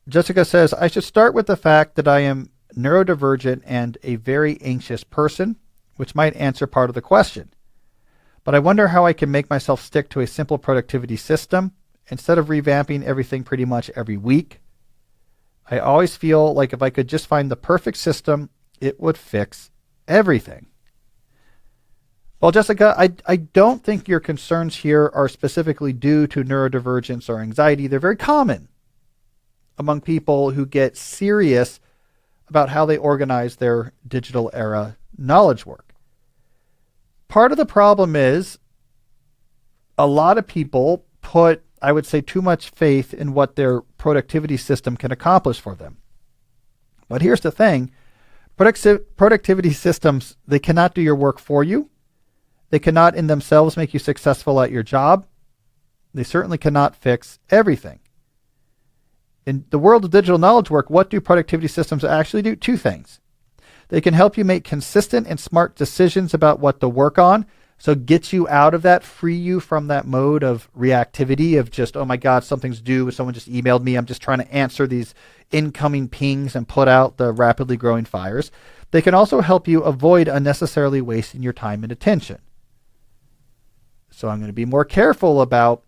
Jessica says, I should start with the fact that I am neurodivergent and a very anxious person, which might answer part of the question. But I wonder how I can make myself stick to a simple productivity system instead of revamping everything pretty much every week. I always feel like if I could just find the perfect system, it would fix everything. Well, Jessica, I don't think your concerns here are specifically due to neurodivergence or anxiety. They're very common among people who get serious about how they organize their digital era knowledge work. Part of the problem is a lot of people put, I would say, too much faith in what their productivity system can accomplish for them. But here's the thing. Productivity systems, they cannot do your work for you. They cannot in themselves make you successful at your job. They certainly cannot fix everything. In the world of digital knowledge work, what do productivity systems actually do? Two things. They can help you make consistent and smart decisions about what to work on. So get you out of that, free you from that mode of reactivity of just, oh my God, something's due. Someone just emailed me. I'm just trying to answer these incoming pings and put out the rapidly growing fires. They can also help you avoid unnecessarily wasting your time and attention. So I'm going to be more careful about,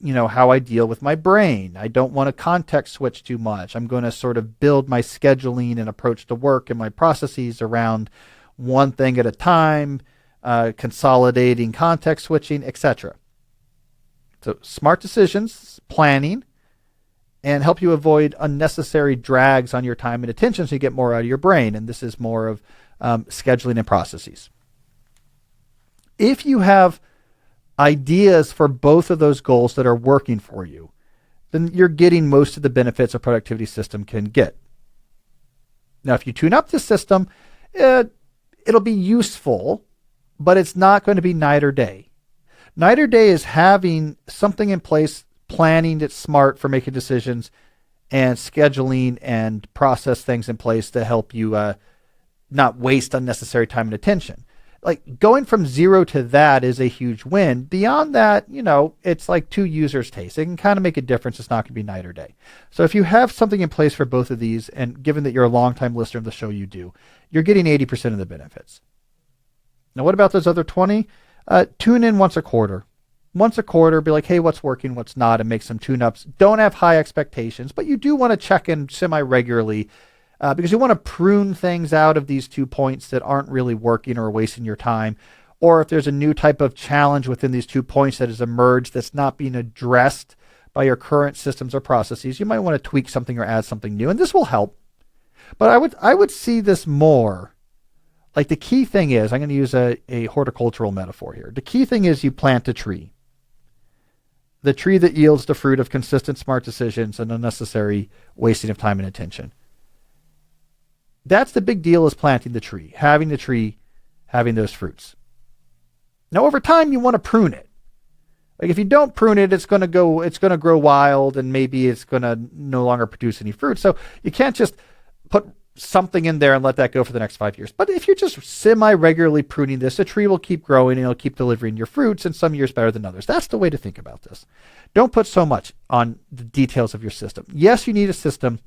how I deal with my brain. I don't want to context switch too much. I'm going to sort of build my scheduling and approach to work and my processes around one thing at a time, consolidating, context switching, etc. So smart decisions, planning, and help you avoid unnecessary drags on your time and attention so you get more out of your brain. And this is more of scheduling and processes. If you have ideas for both of those goals that are working for you, then you're getting most of the benefits a productivity system can get. Now, if you tune up the system, it'll be useful, but it's not going to be night or day. Night or day is having something in place, planning that's smart for making decisions, and scheduling and process things in place to help you not waste unnecessary time and attention. Like going from 0 to that is a huge win. Beyond that, it's like two users' taste. It can kind of make a difference. It's not going to be night or day. So if you have something in place for both of these, and given that you're a longtime listener of the show, you're getting 80% of the benefits. Now, what about those other 20? Tune in once a quarter. Once a quarter, be like, hey, what's working, what's not, and make some tune-ups. Don't have high expectations, but you do want to check in semi-regularly because you want to prune things out of these 2 points that aren't really working or wasting your time. Or if there's a new type of challenge within these 2 points that has emerged that's not being addressed by your current systems or processes, you might want to tweak something or add something new, and this will help. But I would see this more like the key thing is, I'm going to use a horticultural metaphor here. The key thing is you plant a tree. The tree that yields the fruit of consistent, smart decisions and unnecessary wasting of time and attention. That's the big deal, is planting the tree, having those fruits. Now, over time, you want to prune it. Like if you don't prune it, it's going to grow wild, and maybe it's going to no longer produce any fruit. So you can't just put something in there and let that go for the next 5 years. But if you're just semi-regularly pruning this, the tree will keep growing and it'll keep delivering your fruits, and some years better than others. That's the way to think about this. Don't put so much on the details of your system. Yes, you need a system,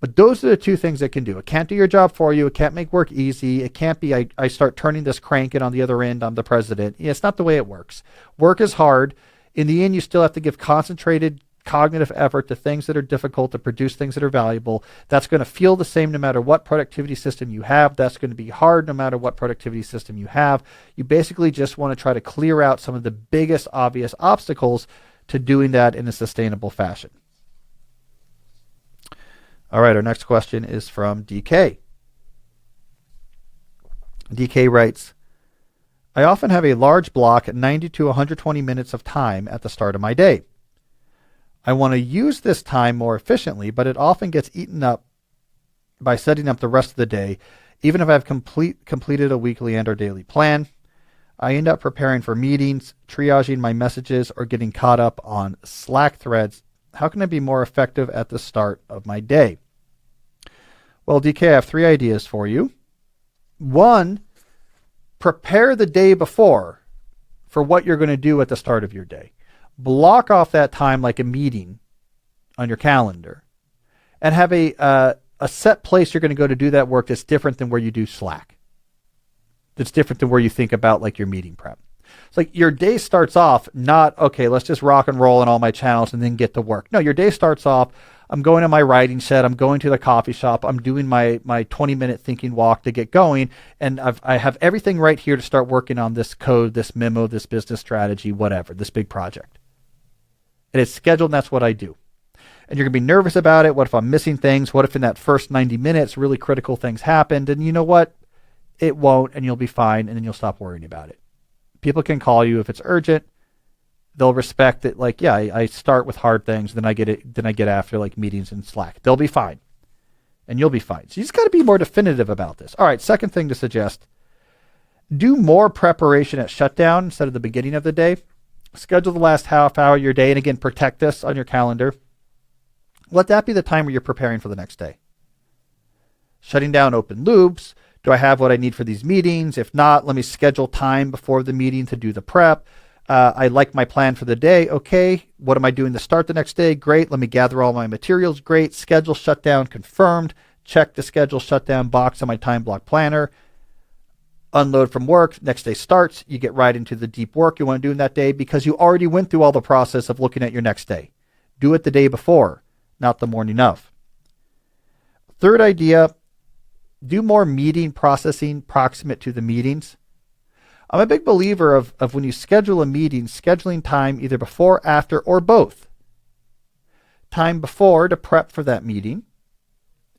but those are the 2 things it can do. It can't do your job for you. It can't make work easy. It can't be, I start turning this crank, and on the other end, I'm the president. Yeah, it's not the way it works. Work is hard. In the end, you still have to give concentrated cognitive effort to things that are difficult, to produce things that are valuable. That's going to feel the same no matter what productivity system you have. That's going to be hard no matter what productivity system you have. You basically just want to try to clear out some of the biggest obvious obstacles to doing that in a sustainable fashion. All right, our next question is from DK. DK writes, I often have a large block at 90 to 120 minutes of time at the start of my day. I want to use this time more efficiently, but it often gets eaten up by setting up the rest of the day, even if I've completed a weekly and or daily plan. I end up preparing for meetings, triaging my messages, or getting caught up on Slack threads. How can I be more effective at the start of my day? Well, DK, I have 3 ideas for you. 1, prepare the day before for what you're going to do at the start of your day. Block off that time like a meeting on your calendar. and have a set place you're going to go to do that work that's different than where you do Slack. That's different than where you think about like your meeting prep. It's like your day starts off not, okay, let's just rock and roll in all my channels and then get to work. No, your day starts off, I'm going to my writing set, I'm going to the coffee shop, I'm doing my 20-minute thinking walk to get going, and I have everything right here to start working on this code, this memo, this business strategy, whatever, this big project. And it's scheduled, and that's what I do. And you're going to be nervous about it. What if I'm missing things? What if in that first 90 minutes really critical things happened? And you know what? It won't, and you'll be fine, and then you'll stop worrying about it. People can call you if it's urgent. They'll respect it. Like, yeah, I start with hard things, then I get after like meetings and Slack. They'll be fine, and you'll be fine. So you just got to be more definitive about this. All right, second thing to suggest: do more preparation at shutdown instead of the beginning of the day. Schedule the last half hour of your day, and again, protect this on your calendar. Let that be the time where you're preparing for the next day. Shutting down open loops. Do I have what I need for these meetings? If not, let me schedule time before the meeting to do the prep. I like my plan for the day. Okay, what am I doing to start the next day? Great. Let me gather all my materials. Great. Schedule shutdown confirmed. Check the schedule shutdown box on my time block planner. Unload from work. Next day starts. You get right into the deep work you want to do in that day because you already went through all the process of looking at your next day. Do it the day before, not the morning of. Third idea, do more meeting processing proximate to the meetings. I'm a big believer of when you schedule a meeting, scheduling time either before, after, or both. Time before to prep for that meeting,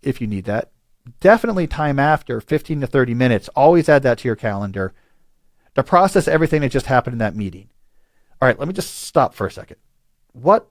if you need that. Definitely time after, 15 to 30 minutes. Always add that to your calendar to process everything that just happened in that meeting. All right, let me just stop for a second. What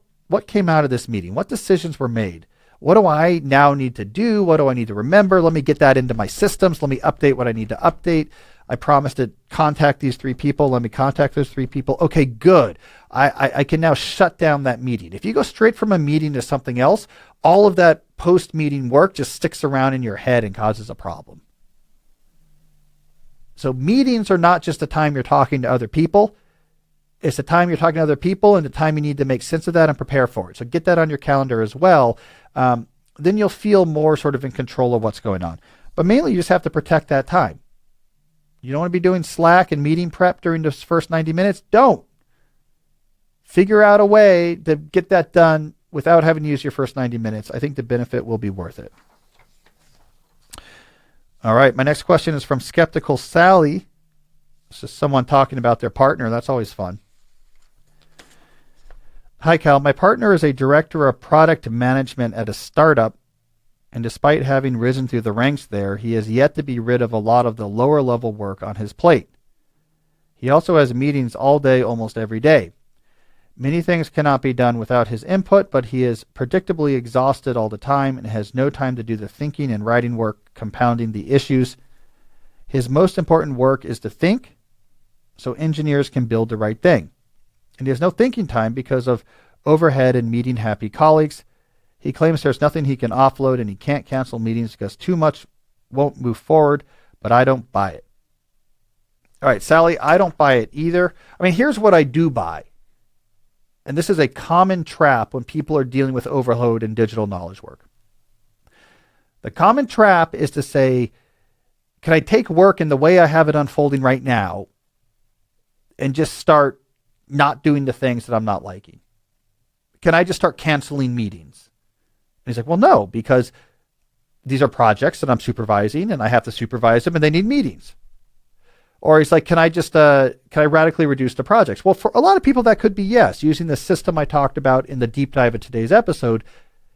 came out of this meeting? What decisions were made? What do I now need to do? What do I need to remember? Let me get that into my systems. Let me update what I need to update. I promised to contact these 3 people. Let me contact those 3 people. Okay, good. I can now shut down that meeting. If you go straight from a meeting to something else, all of that post-meeting work just sticks around in your head and causes a problem. So meetings are not just the time you're talking to other people. It's the time you're talking to other people and the time you need to make sense of that and prepare for it. So get that on your calendar as well. Then you'll feel more sort of in control of what's going on. But mainly you just have to protect that time. You don't want to be doing Slack and meeting prep during those first 90 minutes. Don't. Figure out a way to get that done without having to use your first 90 minutes. I think the benefit will be worth it. All right, my next question is from Skeptical Sally. This is someone talking about their partner. That's always fun. Hi, Cal. My partner is a director of product management at a startup, and despite having risen through the ranks there, he has yet to be rid of a lot of the lower level work on his plate. He also has meetings all day, almost every day. Many things cannot be done without his input, but he is predictably exhausted all the time and has no time to do the thinking and writing work, compounding the issues. His most important work is to think, so engineers can build the right thing. And he has no thinking time because of overhead and meeting happy colleagues. He claims there's nothing he can offload and he can't cancel meetings because too much won't move forward, but I don't buy it. All right, Sally, I don't buy it either. I mean, here's what I do buy. And this is a common trap when people are dealing with overload in digital knowledge work. The common trap is to say, can I take work in the way I have it unfolding right now and just start not doing the things that I'm not liking? Can I just start canceling meetings? And he's like, well, no, because these are projects that I'm supervising and I have to supervise them and they need meetings. Or he's like, can I radically reduce the projects? Well, for a lot of people, that could be yes. Using the system I talked about in the deep dive of today's episode,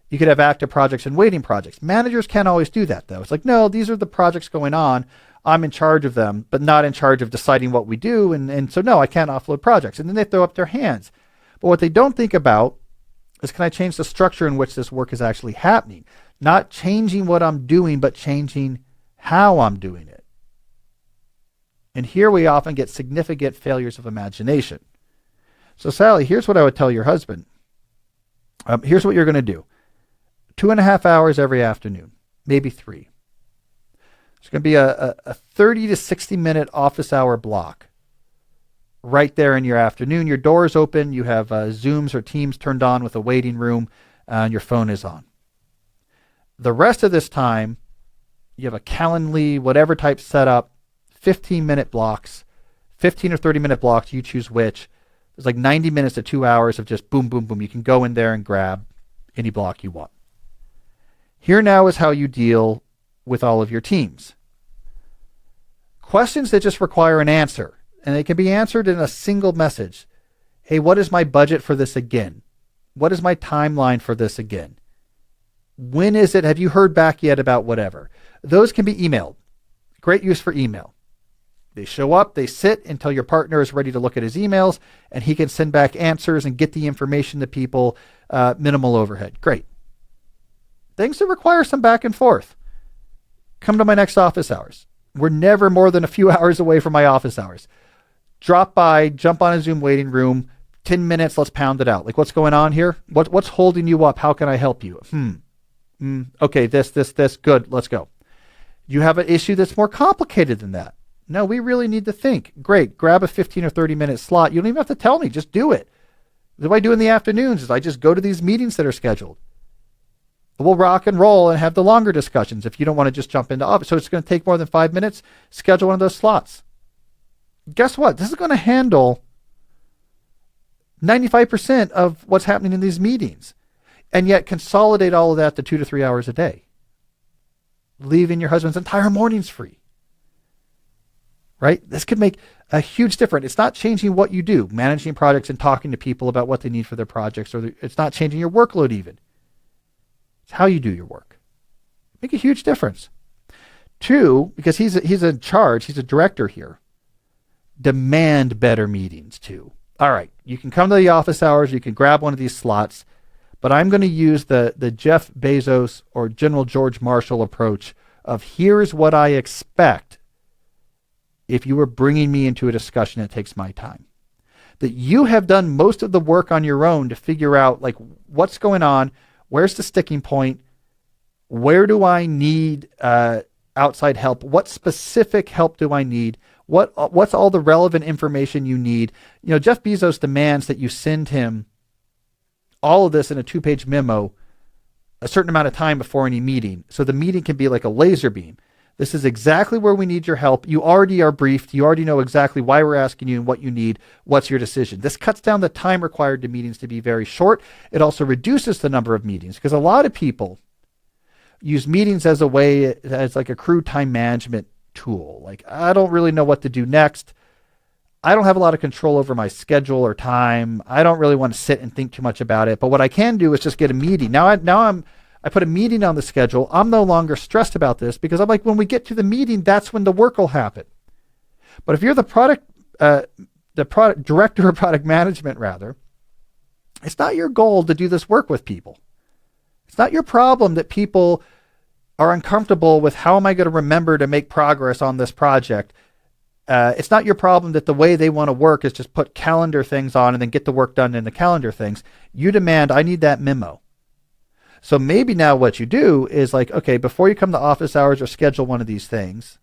you could have active projects and waiting projects. Managers can't always do that, though. It's like, no, these are the projects going on. I'm in charge of them, but not in charge of deciding what we do. And so, no, I can't offload projects. And then they throw up their hands. But what they don't think about is, can I change the structure in which this work is actually happening? Not changing what I'm doing, but changing how I'm doing it. And here we often get significant failures of imagination. So Sally, here's what I would tell your husband. Here's what you're going to do. 2.5 hours every afternoon, maybe 3. It's going to be a 30 to 60 minute office hour block right there in your afternoon. Your door is open. You have Zooms or Teams turned on with a waiting room and your phone is on. The rest of this time, you have a Calendly, whatever type setup, 15-minute blocks, 15 or 30-minute blocks, you choose which. There's like 90 minutes to 2 hours of just boom, boom, boom. You can go in there and grab any block you want. Here now is how you deal with all of your teams. Questions that just require an answer, and they can be answered in a single message. Hey, what is my budget for this again? What is my timeline for this again? When is it? Have you heard back yet about whatever? Those can be emailed. Great use for email. They show up, they sit until your partner is ready to look at his emails, and he can send back answers and get the information to people, minimal overhead. Great. Things that require some back and forth. Come to my next office hours. We're never more than a few hours away from my office hours. Drop by, jump on a Zoom waiting room, 10 minutes, let's pound it out. Like, what's going on here? What's holding you up? How can I help you? Okay, this, good, let's go. You have an issue that's more complicated than that. No, we really need to think. Great, grab a 15 or 30-minute slot. You don't even have to tell me, just do it. What I do in the afternoons is I just go to these meetings that are scheduled. We'll rock and roll and have the longer discussions if you don't want to just jump into office. So it's going to take more than 5 minutes. Schedule one of those slots. Guess what? This is going to handle 95% of what's happening in these meetings, and yet consolidate all of that to 2 to 3 hours a day, leaving your husband's entire mornings free. Right? This could make a huge difference. It's not changing what you do, managing projects and talking to people about what they need for their projects, or it's not changing your workload even. It's how you do your work. Make a huge difference. 2, because he's in charge, he's a director here. Demand better meetings too. All right, you can come to the office hours, you can grab one of these slots, but I'm going to use the Jeff Bezos or General George Marshall approach of here's what I expect if you were bringing me into a discussion that takes my time. That you have done most of the work on your own to figure out like what's going on, where's the sticking point, where do I need outside help, what specific help do I need, what's all the relevant information you need. You know, Jeff Bezos demands that you send him all of this in a 2-page memo a certain amount of time before any meeting. So the meeting can be like a laser beam. This is exactly where we need your help. You already are briefed. You already know exactly why we're asking you and what you need. What's your decision? This cuts down the time required to meetings to be very short. It also reduces the number of meetings because a lot of people use meetings as a way, as like a crew time management tool. Like, I don't really know what to do next. I don't have a lot of control over my schedule or time. I don't really want to sit and think too much about it. But what I can do is just get a meeting. I put a meeting on the schedule. I'm no longer stressed about this because I'm like, when we get to the meeting, that's when the work will happen. But if you're the product director of product management, rather, it's not your goal to do this work with people. It's not your problem that people are uncomfortable with how am I going to remember to make progress on this project. It's not your problem that the way they want to work is just put calendar things on and then get the work done in the calendar things. You demand, I need that memo. So maybe now what you do is like, okay, before you come to office hours or schedule one of these things,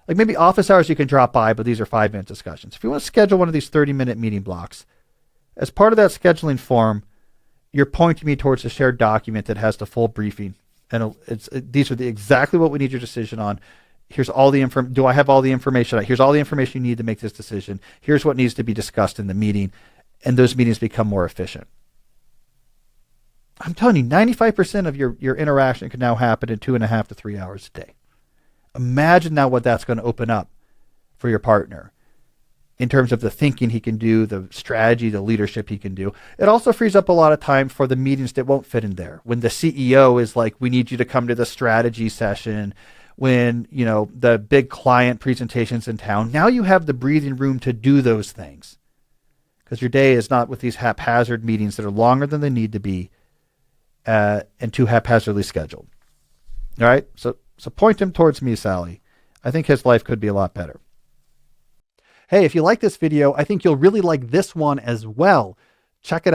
like maybe office hours you can drop by, but these are 5-minute discussions. If you want to schedule one of these 30-minute meeting blocks, as part of that scheduling form, you're pointing me towards a shared document that has the full briefing. And these are exactly what we need your decision on. Here's all the do I have all the information? Here's all the information you need to make this decision. Here's what needs to be discussed in the meeting. And those meetings become more efficient. I'm telling you, 95% of your interaction can now happen in 2.5 to 3 hours a day. Imagine now what that's going to open up for your partner in terms of the thinking he can do, the strategy, the leadership he can do. It also frees up a lot of time for the meetings that won't fit in there. When the CEO is like, we need you to come to the strategy session, when, you know, the big client presentations in town, now you have the breathing room to do those things because your day is not with these haphazard meetings that are longer than they need to be and too haphazardly scheduled. All right. So point him towards me, Sally. I think his life could be a lot better. Hey, if you like this video, I think you'll really like this one as well. Check it out.